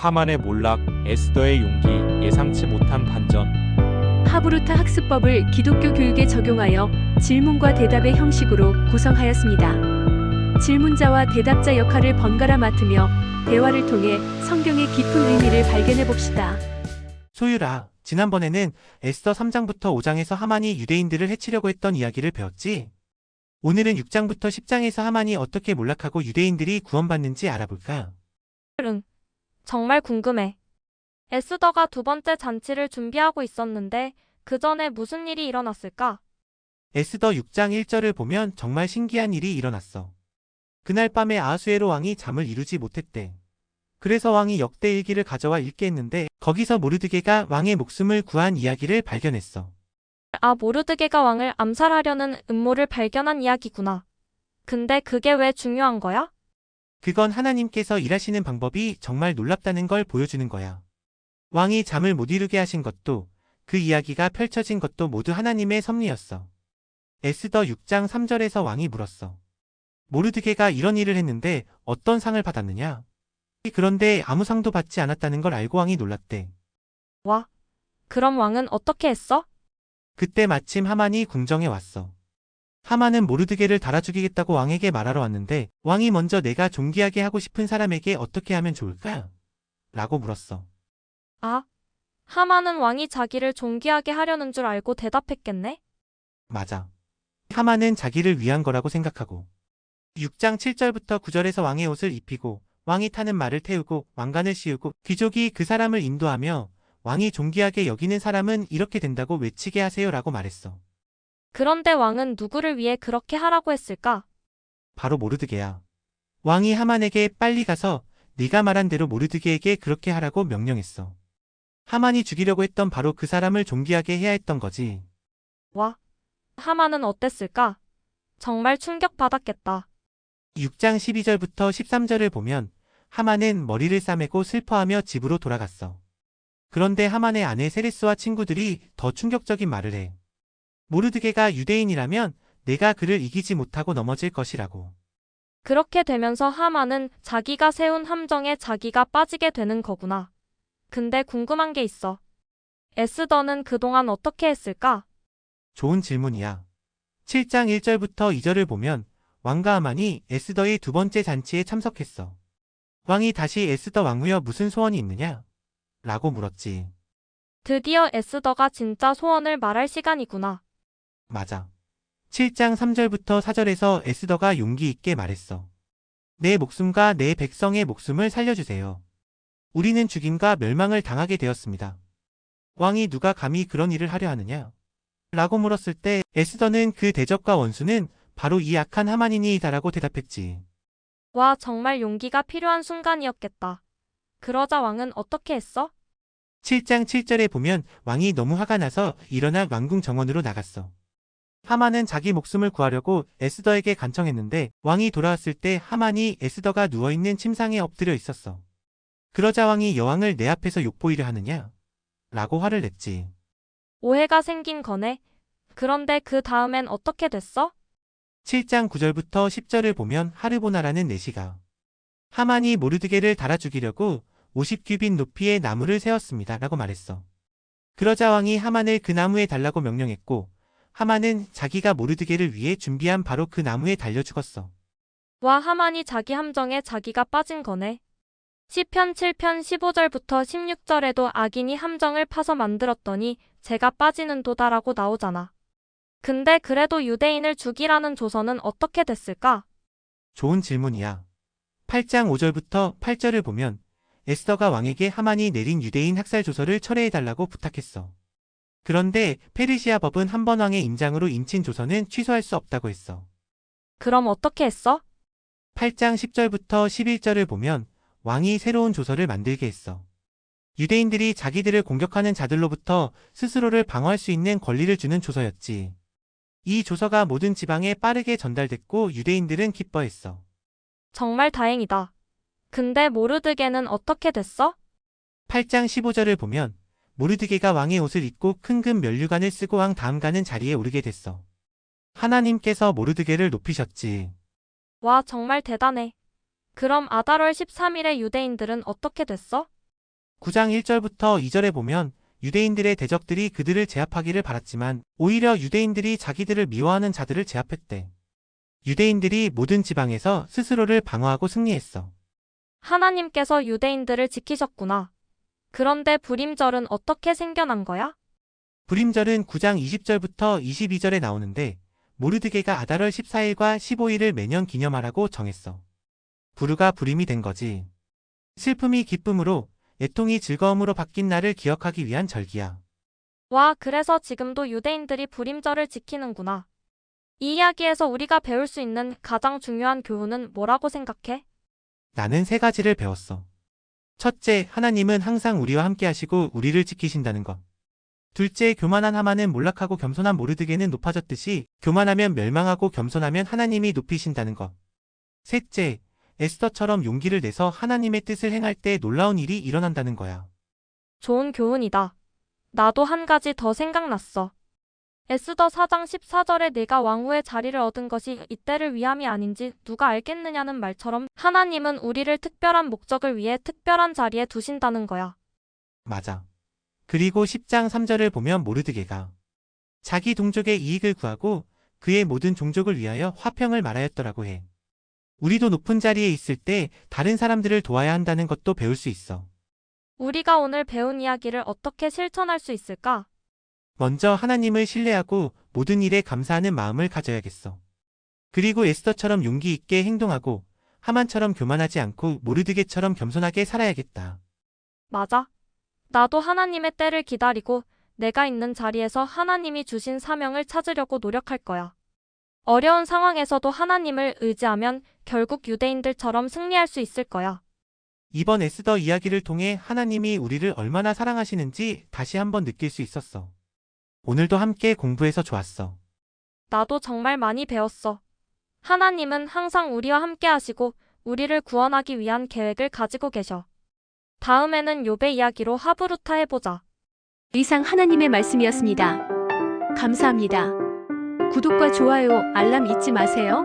하만의 몰락, 에스더의 용기, 예상치 못한 반전. 하브루타 학습법을 기독교 교육에 적용하여 질문과 대답의 형식으로 구성하였습니다. 질문자와 대답자 역할을 번갈아 맡으며 대화를 통해 성경의 깊은 의미를 발견해 봅시다. 소율아, 지난번에는 에스더 3장부터 5장에서 하만이 유대인들을 해치려고 했던 이야기를 배웠지? 오늘은 6장부터 10장에서 하만이 어떻게 몰락하고 유대인들이 구원받는지 알아볼까? 응, 정말 궁금해. 에스더가 두 번째 잔치를 준비하고 있었는데 그 전에 무슨 일이 일어났을까? 에스더 6장 1절을 보면 정말 신기한 일이 일어났어. 그날 밤에 아하수에로 왕이 잠을 이루지 못했대. 그래서 왕이 역대 일기를 가져와 읽게 했는데 거기서 모르드게가 왕의 목숨을 구한 이야기를 발견했어. 아, 모르드게가 왕을 암살하려는 음모를 발견한 이야기구나. 근데 그게 왜 중요한 거야? 그건 하나님께서 일하시는 방법이 정말 놀랍다는 걸 보여주는 거야. 왕이 잠을 못 이루게 하신 것도 그 이야기가 펼쳐진 것도 모두 하나님의 섭리였어. 에스더 6장 3절에서 왕이 물었어. 모르드게가 이런 일을 했는데 어떤 상을 받았느냐? 그런데 아무 상도 받지 않았다는 걸 알고 왕이 놀랐대. 와, 그럼 왕은 어떻게 했어? 그때 마침 하만이 궁정에 왔어. 하만은 모르드게를 달아 죽이겠다고 왕에게 말하러 왔는데 왕이 먼저 내가 존귀하게 하고 싶은 사람에게 어떻게 하면 좋을까? 라고 물었어. 아, 하만은 왕이 자기를 존귀하게 하려는 줄 알고 대답했겠네? 맞아. 하만은 자기를 위한 거라고 생각하고 6장 7절부터 9절에서 왕의 옷을 입히고 왕이 타는 말을 태우고 왕관을 씌우고 귀족이 그 사람을 인도하며 왕이 존귀하게 여기는 사람은 이렇게 된다고 외치게 하세요 라고 말했어. 그런데 왕은 누구를 위해 그렇게 하라고 했을까? 바로 모르드게야. 왕이 하만에게 빨리 가서 네가 말한 대로 모르드게에게 그렇게 하라고 명령했어. 하만이 죽이려고 했던 바로 그 사람을 존귀하게 해야 했던 거지. 와, 하만은 어땠을까? 정말 충격받았겠다. 6장 12절부터 13절을 보면 하만은 머리를 싸매고 슬퍼하며 집으로 돌아갔어. 그런데 하만의 아내 세레스와 친구들이 더 충격적인 말을 해. 모르드게가 유대인이라면 내가 그를 이기지 못하고 넘어질 것이라고. 그렇게 되면서 하만은 자기가 세운 함정에 자기가 빠지게 되는 거구나. 근데 궁금한 게 있어. 에스더는 그동안 어떻게 했을까? 좋은 질문이야. 7장 1절부터 2절을 보면 왕과 하만이 에스더의 두 번째 잔치에 참석했어. 왕이 다시 에스더 왕후여 무슨 소원이 있느냐? 라고 물었지. 드디어 에스더가 진짜 소원을 말할 시간이구나. 맞아. 7장 3절부터 4절에서 에스더가 용기 있게 말했어. 내 목숨과 내 백성의 목숨을 살려주세요. 우리는 죽임과 멸망을 당하게 되었습니다. 왕이 누가 감히 그런 일을 하려 하느냐? 라고 물었을 때 에스더는 그 대적과 원수는 바로 이 악한 하만이니이다라고 대답했지. 와, 정말 용기가 필요한 순간이었겠다. 그러자 왕은 어떻게 했어? 7장 7절에 보면 왕이 너무 화가 나서 일어나 왕궁 정원으로 나갔어. 하만은 자기 목숨을 구하려고 에스더에게 간청했는데 왕이 돌아왔을 때 하만이 에스더가 누워있는 침상에 엎드려 있었어. 그러자 왕이 여왕을 내 앞에서 욕보이려 하느냐? 라고 화를 냈지. 오해가 생긴 거네. 그런데 그 다음엔 어떻게 됐어? 7장 9절부터 10절을 보면 하르보나라는 내시가 하만이 모르드게를 달아 죽이려고 50규빗 높이의 나무를 세웠습니다. 라고 말했어. 그러자 왕이 하만을 그 나무에 달라고 명령했고 하만은 자기가 모르드게를 위해 준비한 바로 그 나무에 달려 죽었어. 와, 하만이 자기 함정에 자기가 빠진 거네. 시편 7편 15절부터 16절에도 악인이 함정을 파서 만들었더니 제가 빠지는 도다라고 나오잖아. 근데 그래도 유대인을 죽이라는 조서는 어떻게 됐을까? 좋은 질문이야. 8장 5절부터 8절을 보면 에스더가 왕에게 하만이 내린 유대인 학살 조서를 철회해달라고 부탁했어. 그런데 페르시아 법은 한 번 왕의 임장으로 인친 조서는 취소할 수 없다고 했어. 그럼 어떻게 했어? 8장 10절부터 11절을 보면 왕이 새로운 조서를 만들게 했어. 유대인들이 자기들을 공격하는 자들로부터 스스로를 방어할 수 있는 권리를 주는 조서였지. 이 조서가 모든 지방에 빠르게 전달됐고 유대인들은 기뻐했어. 정말 다행이다. 근데 모르드게는 어떻게 됐어? 8장 15절을 보면 모르드게가 왕의 옷을 입고 큰 금 면류관을 쓰고 왕 다음 가는 자리에 오르게 됐어. 하나님께서 모르드게를 높이셨지. 와, 정말 대단해. 그럼 아달월 13일에 유대인들은 어떻게 됐어? 9장 1절부터 2절에 보면 유대인들의 대적들이 그들을 제압하기를 바랐지만 오히려 유대인들이 자기들을 미워하는 자들을 제압했대. 유대인들이 모든 지방에서 스스로를 방어하고 승리했어. 하나님께서 유대인들을 지키셨구나. 그런데 불임절은 어떻게 생겨난 거야? 불임절은 9장 20절부터 22절에 나오는데 모르드게가 아달월 14일과 15일을 매년 기념하라고 정했어. 부르가 불임이 된 거지. 슬픔이 기쁨으로, 애통이 즐거움으로 바뀐 날을 기억하기 위한 절기야. 와, 그래서 지금도 유대인들이 불임절을 지키는구나. 이 이야기에서 우리가 배울 수 있는 가장 중요한 교훈은 뭐라고 생각해? 나는 3가지를 배웠어. 첫째, 하나님은 항상 우리와 함께 하시고 우리를 지키신다는 것. 둘째, 교만한 하만은 몰락하고 겸손한 모르드게는 높아졌듯이 교만하면 멸망하고 겸손하면 하나님이 높이신다는 것. 셋째, 에스더처럼 용기를 내서 하나님의 뜻을 행할 때 놀라운 일이 일어난다는 거야. 좋은 교훈이다. 나도 한 가지 더 생각났어. 에스더 4장 14절에 내가 왕후의 자리를 얻은 것이 이때를 위함이 아닌지 누가 알겠느냐는 말처럼 하나님은 우리를 특별한 목적을 위해 특별한 자리에 두신다는 거야. 맞아. 그리고 10장 3절을 보면 모르드게가 자기 동족의 이익을 구하고 그의 모든 종족을 위하여 화평을 말하였더라고 해. 우리도 높은 자리에 있을 때 다른 사람들을 도와야 한다는 것도 배울 수 있어. 우리가 오늘 배운 이야기를 어떻게 실천할 수 있을까? 먼저 하나님을 신뢰하고 모든 일에 감사하는 마음을 가져야겠어. 그리고 에스더처럼 용기 있게 행동하고 하만처럼 교만하지 않고 모르드게처럼 겸손하게 살아야겠다. 맞아. 나도 하나님의 때를 기다리고 내가 있는 자리에서 하나님이 주신 사명을 찾으려고 노력할 거야. 어려운 상황에서도 하나님을 의지하면 결국 유대인들처럼 승리할 수 있을 거야. 이번 에스더 이야기를 통해 하나님이 우리를 얼마나 사랑하시는지 다시 한번 느낄 수 있었어. 오늘도 함께 공부해서 좋았어. 나도 정말 많이 배웠어. 하나님은 항상 우리와 함께 하시고 우리를 구원하기 위한 계획을 가지고 계셔. 다음에는 욥의 이야기로 하브루타 해보자. 이상 하나님의 말씀이었습니다. 감사합니다. 구독과 좋아요, 알람 잊지 마세요.